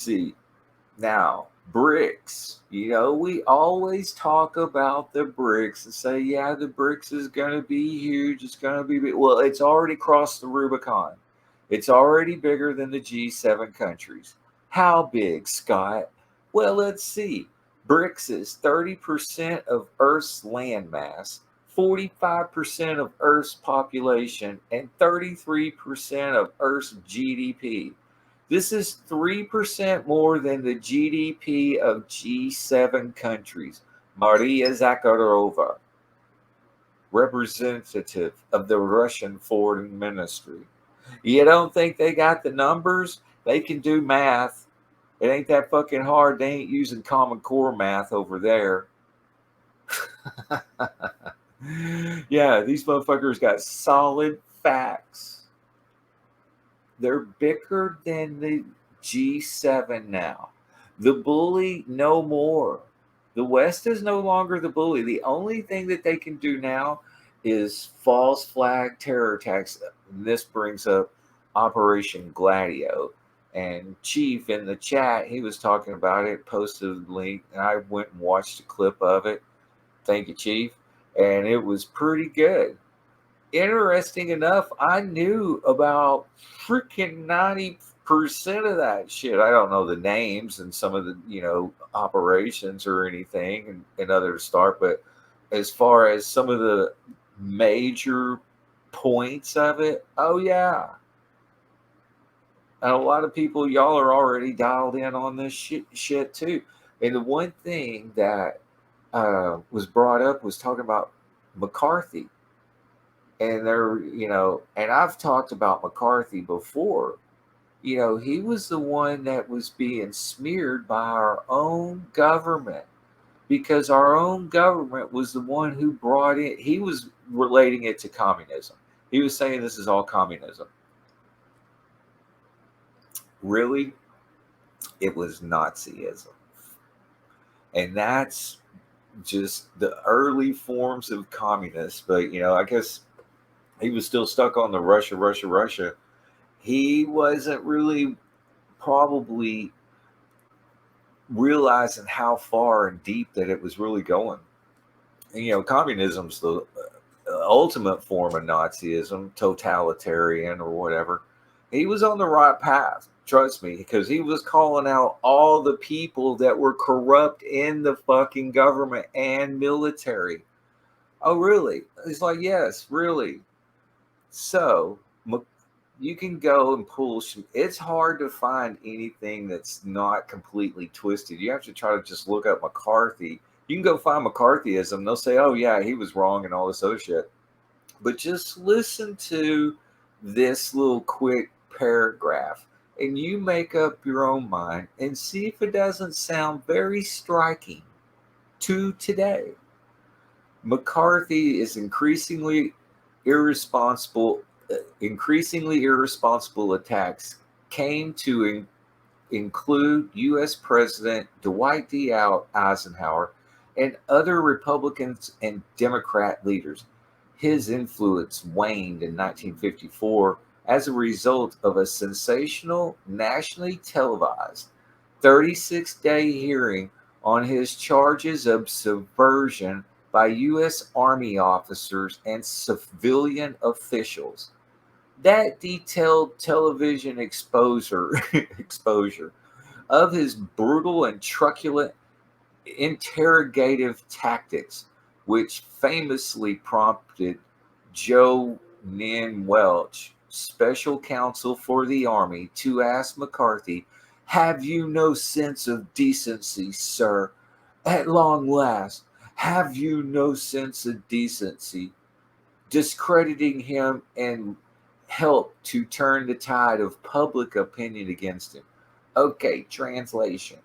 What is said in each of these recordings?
See, now, BRICS. We always talk about the BRICS and say, yeah, the BRICS is going to be huge. It's going to be big. Well, it's already crossed the Rubicon. It's already bigger than the G7 countries. How big, Scott? Well, let's see. BRICS is 30% of Earth's landmass, 45% of Earth's population, and 33% of Earth's GDP. This is 3% more than the GDP of G7 countries. Maria Zakharova, representative of the Russian Foreign Ministry. You don't think they got the numbers? They can do math. It ain't that fucking hard. They ain't using Common Core math over there. Yeah, these motherfuckers got solid facts. They're bigger than the G7 now. The bully no more. The West is no longer the bully. The only thing that they can do now is false flag terror attacks. And this brings up Operation Gladio. And Chief in the chat, he was talking about it, posted a link, and I went and watched a clip of it. Thank you, Chief. And it was pretty good. Interesting enough, I knew about freaking 90% of that shit. I don't know the names and some of the, operations or anything and other start, but as far as some of the major points of it, oh yeah. And a lot of people, y'all are already dialed in on this shit too. And the one thing that was brought up was talking about McCarthy. And and I've talked about McCarthy before. He was the one that was being smeared by our own government because our own government was the one who brought it. He was relating it to communism. He was saying this is all communism. Really, it was Nazism. And that's just the early forms of communists. But, I guess he was still stuck on the Russia. He wasn't really probably realizing how far and deep that it was really going. And, communism's the ultimate form of Nazism, totalitarian or whatever. He was on the right path, trust me, because he was calling out all the people that were corrupt in the fucking government and military. Oh, really? He's like, yes, really. So you can go and pull. It's hard to find anything that's not completely twisted. You have to try to just look up McCarthy. You can go find McCarthyism. They'll say, oh, yeah, he was wrong and all this other shit. But just listen to this little quick paragraph and you make up your own mind and see if it doesn't sound very striking to today. McCarthy is increasingly irresponsible attacks came to include U.S. President Dwight D. Eisenhower and other Republicans and Democrat leaders. His influence waned in 1954 as a result of a sensational, nationally televised 36-day hearing on his charges of subversion by U.S. Army officers and civilian officials. That detailed television exposure of his brutal and truculent interrogative tactics, which famously prompted Joe Nin Welch, special counsel for the Army, to ask McCarthy, "Have you no sense of decency, sir? At long last, have you no sense of decency?" Discrediting him and helped to turn the tide of public opinion against him. Okay, translation.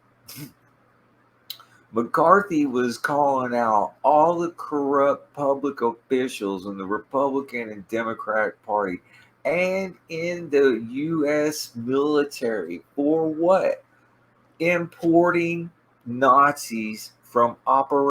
McCarthy was calling out all the corrupt public officials in the Republican and Democratic Party and in the U.S. military for what? Importing Nazis from Operation